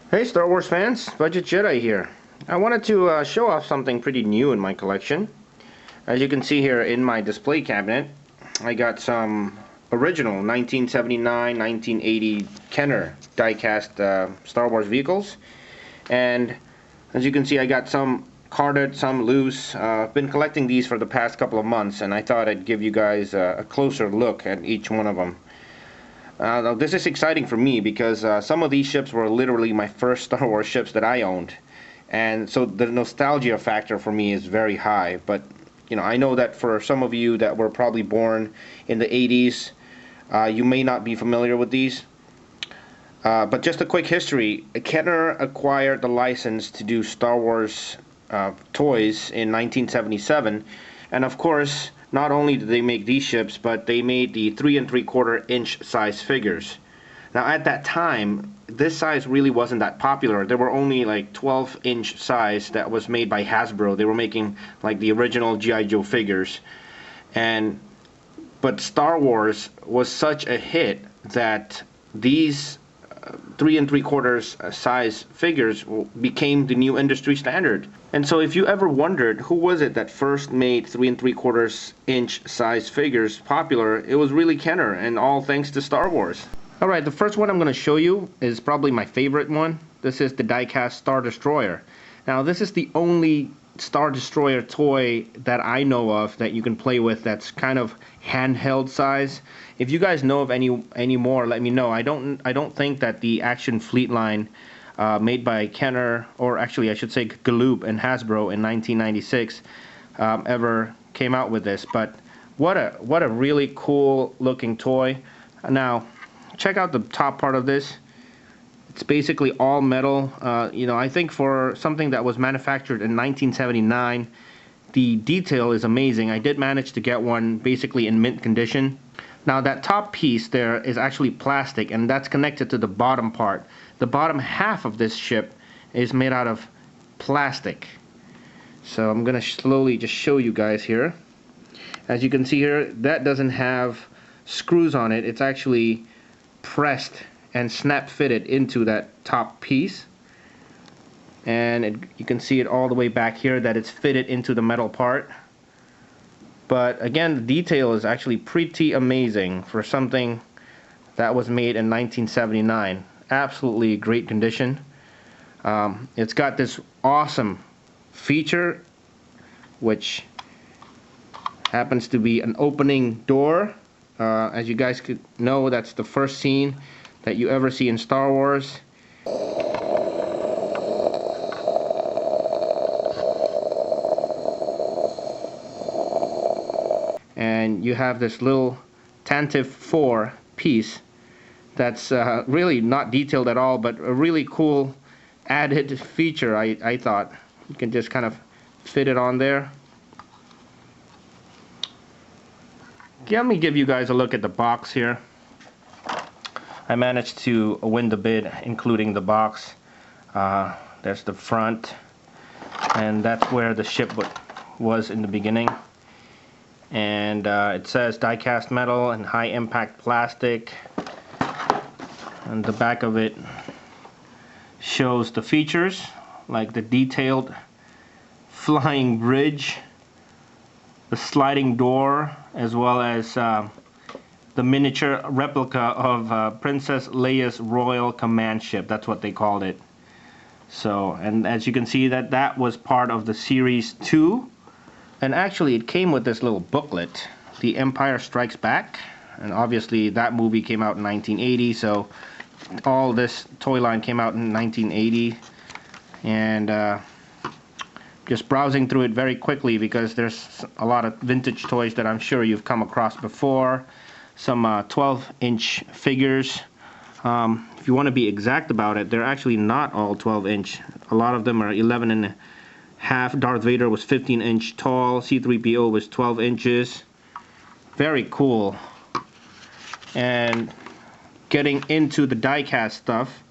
Hey Star Wars fans, Budget Jedi here. I wanted to show off something pretty new in my collection. As you can see here in my display cabinet, I got some original 1979, 1980 Kenner die-cast Star Wars vehicles. And as you can see, I got some carded, some loose. I've been collecting these for the past couple of months, and I thought I'd give you guys a closer look at each one of them. This is exciting for me because some of these ships were literally my first Star Wars ships that I owned, and so the nostalgia factor for me is very high. But you know, I know that for some of you that were probably born in the 80s, you may not be familiar with these. But just a quick history: Kenner acquired the license to do Star Wars toys in 1977, and of course, not only did they make these ships, but they made the 3 3/4 inch size figures. Now at that time, this size really wasn't that popular. There were only like 12-inch size that was made by Hasbro. They were making like the original G.I. Joe figures. But Star Wars was such a hit that these 3 3/4 size figures became the new industry standard. And so if you ever wondered who was it that first made 3 3/4 inch size figures popular, it was really Kenner, and all thanks to Star Wars. Alright, the first one I'm going to show you is probably my favorite one. This is the die-cast Star Destroyer. Now this is the only Star Destroyer toy that I know of that you can play with that's kind of handheld size. If you guys know of any more, let me know. I don't think that the Action Fleet line made by Kenner, or actually I should say Galoob and Hasbro in 1996 ever came out with this. But what a really cool looking toy. Now check out the top part of this. It's basically all metal. You know, I think for something that was manufactured in 1979, the detail is amazing. I did manage to get one basically in mint condition. Now that top piece there is actually plastic, and that's connected to the bottom part. The bottom half of this ship is made out of plastic. So I'm gonna slowly just show you guys here. As you can see here, that doesn't have screws on it. It's actually pressed and snap fitted into that top piece, and you can see it all the way back here that it's fitted into the metal part. But again, the detail is actually pretty amazing for something that was made in 1979. Absolutely great condition. It's got this awesome feature, which happens to be an opening door. As you guys could know, that's the first scene that you ever see in Star Wars. And you have this little Tantive 4 piece that's really not detailed at all, but a really cool added feature. I thought you can just kind of fit it on there. Let me give you guys a look at the box here. I managed to win the bid, including the box. There's the front, and that's where the ship was in the beginning. And it says die-cast metal and high-impact plastic. And the back of it shows the features, like the detailed flying bridge, the sliding door, as well as the miniature replica of Princess Leia's Royal Command Ship. That's what they called it. So, and as you can see, that was part of the Series 2. And actually it came with this little booklet, The Empire Strikes Back. And obviously that movie came out in 1980, so all this toy line came out in 1980. And just browsing through it very quickly, because there's a lot of vintage toys that I'm sure you've come across before. Some 12-inch figures. If you want to be exact about it, they're actually not all 12-inch. A lot of them are 11 and a half. Darth Vader was 15-inch tall. C-3PO was 12 inches. Very cool. And getting into the die-cast stuff,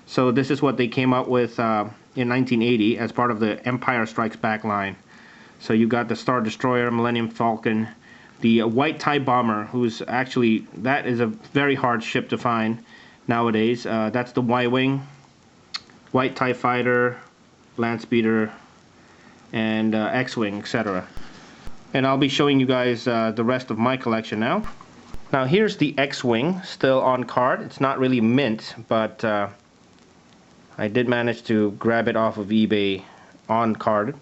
so this is what they came up with in 1980 as part of the Empire Strikes Back line. So you got the Star Destroyer, Millennium Falcon, the white TIE Bomber, who's actually, that is a very hard ship to find nowadays. That's the Y-Wing. White TIE Fighter, Landspeeder, and X-Wing, etc. And I'll be showing you guys the rest of my collection now. Now here's the X-Wing, still on card. It's not really mint, but I did manage to grab it off of eBay on card.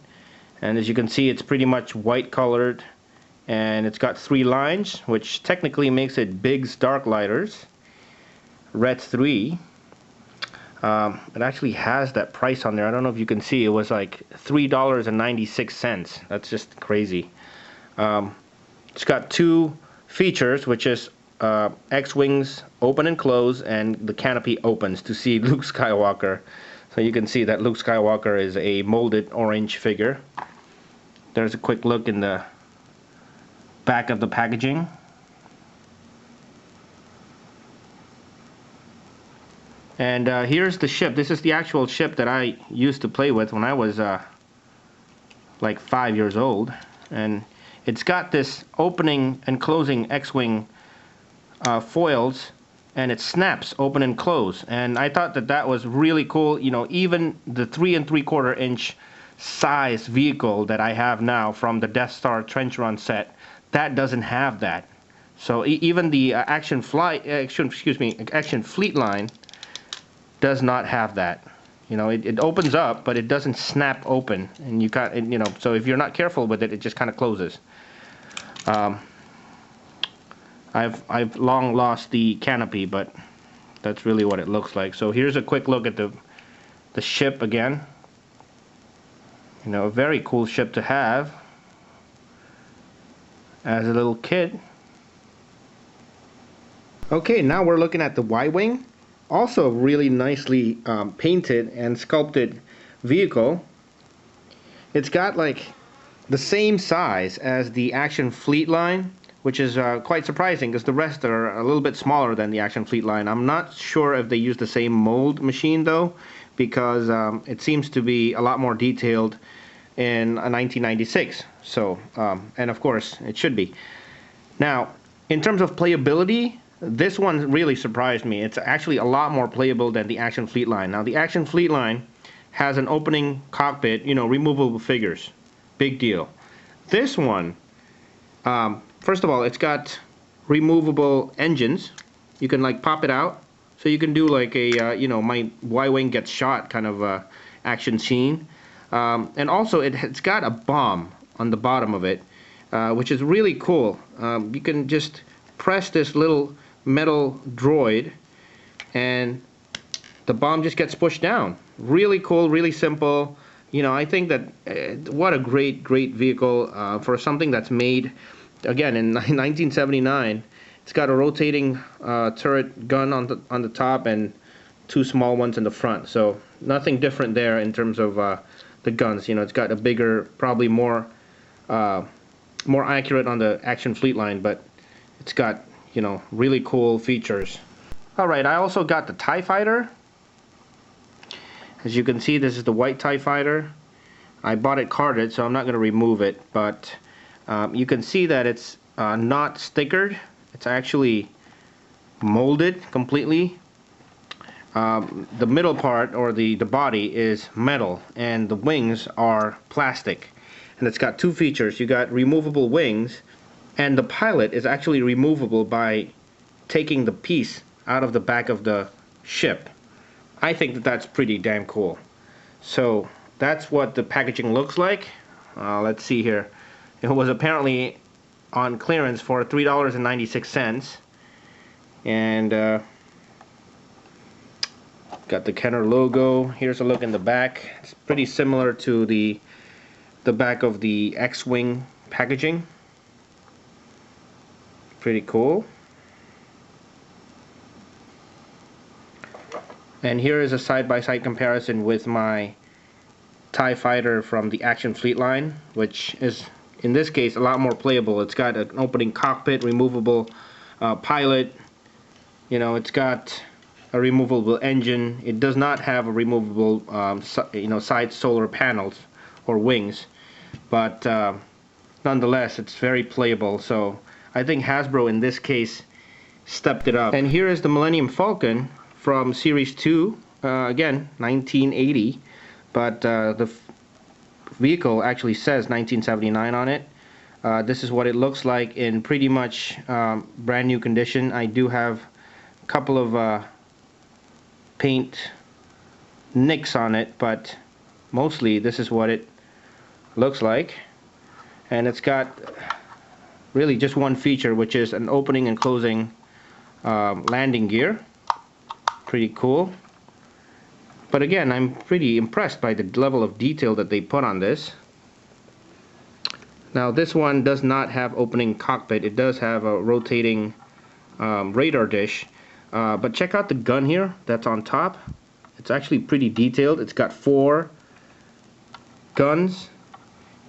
And as you can see, it's pretty much white colored, and it's got 3 lines, which technically makes it Biggs Dark Lighters, Red 3. It actually has that price on there. I don't know if you can see. It was like $3.96. That's just crazy. It's got 2 features, which is X-Wings open and close, and the canopy opens to see Luke Skywalker. So you can see that Luke Skywalker is a molded orange figure. There's a quick look in the back of the packaging. And here's the ship. This is the actual ship that I used to play with when I was like 5 years old. And it's got this opening and closing X-Wing foils, and it snaps open and close. And I thought that that was really cool. You know, even the 3 3/4 inch size vehicle that I have now from the Death Star Trench Run set, that doesn't have that. So even the Action Fleet line does not have that. You know, it opens up, but it doesn't snap open, and you got, you know, so if you're not careful with it, it just kind of closes. I've long lost the canopy, but that's really what it looks like. So here's a quick look at the ship again. You know, a very cool ship to have as a little kid. Okay, now we're looking at the Y-Wing. Also really nicely painted and sculpted vehicle. It's got like the same size as the Action Fleet line, which is quite surprising because the rest are a little bit smaller than the Action Fleet line. I'm not sure if they use the same mold machine though, because it seems to be a lot more detailed in a 1996. So, and of course it should be. Now, in terms of playability, this one really surprised me. It's actually a lot more playable than the Action Fleet line. Now, the Action Fleet line has an opening cockpit, you know, removable figures. Big deal. This one, first of all, it's got removable engines. You can like pop it out, so you can do like a you know, my Y-Wing gets shot kind of action scene. And also it's got a bomb on the bottom of it, which is really cool. You can just press this little metal droid, and the bomb just gets pushed down. Really cool, really simple. You know, I think that what a great vehicle for something that's made again in 1979. It's got a rotating turret gun on the top and 2 small ones in the front. So nothing different there in terms of the guns. You know, it's got a bigger, probably more accurate on the Action Fleet line, but it's got, you know, really cool features. Alright, I also got the TIE Fighter. As you can see, this is the white TIE Fighter. I bought it carded, so I'm not going to remove it, but you can see that it's not stickered. It's actually molded completely. The middle part, or the body, is metal, and the wings are plastic. And it's got 2 features. You got removable wings, and the pilot is actually removable by taking the piece out of the back of the ship. I think that that's pretty damn cool. So that's what the packaging looks like. Let's see here. It was apparently on clearance for $3.96, and got the Kenner logo. Here's a look in the back. It's pretty similar to the back of the X-Wing packaging. Pretty cool. And here is a side-by-side comparison with my TIE Fighter from the Action Fleet line, which is, in this case, a lot more playable. It's got an opening cockpit, removable pilot. You know, it's got a removable engine. It does not have a removable, you know, side solar panels or wings, but nonetheless, it's very playable. So I think Hasbro in this case stepped it up. And here is the Millennium Falcon from Series 2 again 1980, but the vehicle actually says 1979 on it. This is what it looks like in pretty much brand new condition. I do have a couple of paint nicks on it, but mostly this is what it looks like. And it's got really just one feature, which is an opening and closing landing gear. Pretty cool. But again, I'm pretty impressed by the level of detail that they put on this. Now this one does not have opening cockpit. It does have a rotating radar dish. But check out the gun here that's on top. It's actually pretty detailed. It's got 4 guns.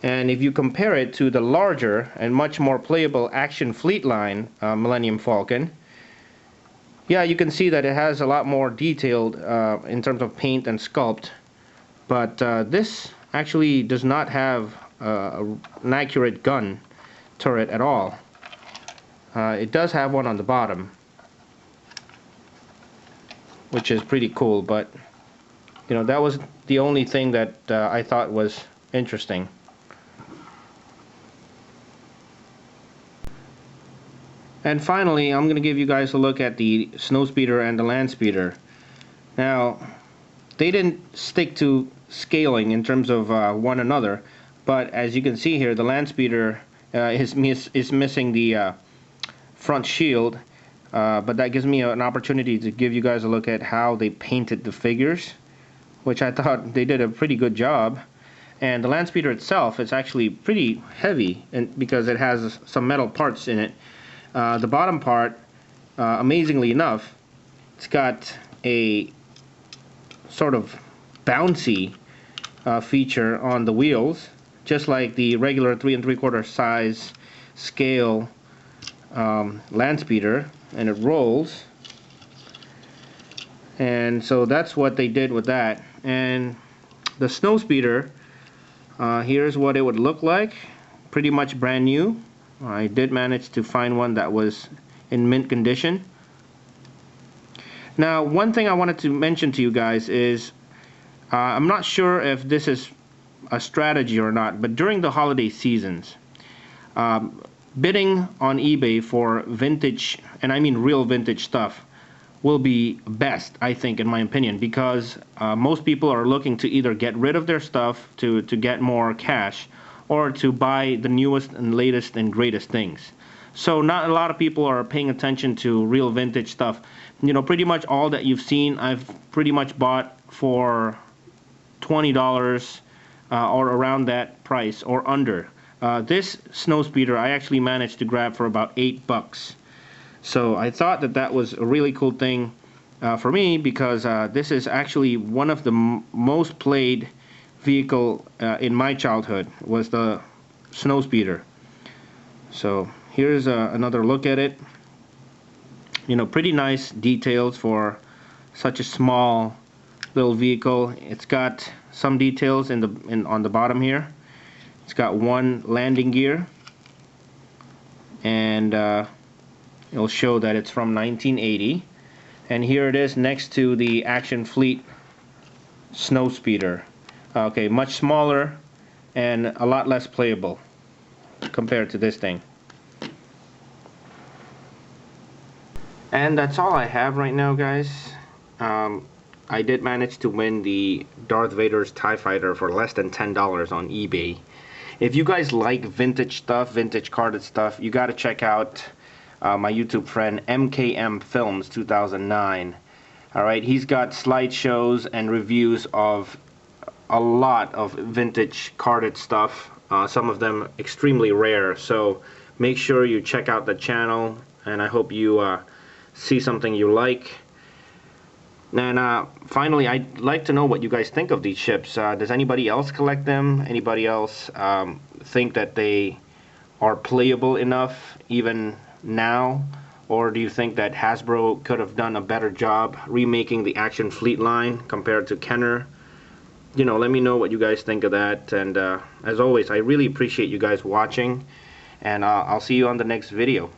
And if you compare it to the larger and much more playable Action Fleet line Millennium Falcon, yeah, you can see that it has a lot more detailed in terms of paint and sculpt. But this actually does not have an accurate gun turret at all. It does have one on the bottom, which is pretty cool, but you know, that was the only thing that I thought was interesting. And finally, I'm going to give you guys a look at the Snowspeeder and the Landspeeder. Now, they didn't stick to scaling in terms of one another, but as you can see here, the Landspeeder is missing the front shield, but that gives me an opportunity to give you guys a look at how they painted the figures, which I thought they did a pretty good job. And the Landspeeder itself is actually pretty heavy, and because it has some metal parts in it. The bottom part, amazingly enough, it's got a sort of bouncy feature on the wheels, just like the regular 3 3/4 size scale Landspeeder, and it rolls. And so that's what they did with that. And the Snowspeeder, here's what it would look like, pretty much brand new. I did manage to find one that was in mint condition. Now, one thing I wanted to mention to you guys is I'm not sure if this is a strategy or not, but during the holiday seasons, bidding on eBay for vintage, and I mean real vintage stuff, will be best, I think, in my opinion, because most people are looking to either get rid of their stuff to get more cash, or to buy the newest and latest and greatest things. So not a lot of people are paying attention to real vintage stuff. You know, pretty much all that you've seen, I've pretty much bought for $20 or around that price or under. This Snowspeeder I actually managed to grab for about $8. So I thought that that was a really cool thing for me, because this is actually one of the most played vehicle in my childhood, was the Snowspeeder. So here's another look at it. You know, pretty nice details for such a small little vehicle. It's got some details on the bottom here. It's got one landing gear, and it'll show that it's from 1980. And here it is next to the Action Fleet Snowspeeder. Okay, much smaller and a lot less playable compared to this thing. And that's all I have right now, guys. I did manage to win the Darth Vader's TIE Fighter for less than $10 on eBay. If you guys like vintage stuff, vintage carded stuff, you gotta check out my YouTube friend MKM Films 2009. Alright, he's got slideshows and reviews of a lot of vintage carded stuff, some of them extremely rare. So make sure you check out the channel, and I hope you see something you like. And finally, I'd like to know what you guys think of these ships. Does anybody else collect them? Anybody else think that they are playable enough even now? Or do you think that Hasbro could have done a better job remaking the Action Fleet line compared to Kenner? You know, let me know what you guys think of that. And as always, I really appreciate you guys watching, and I'll see you on the next video.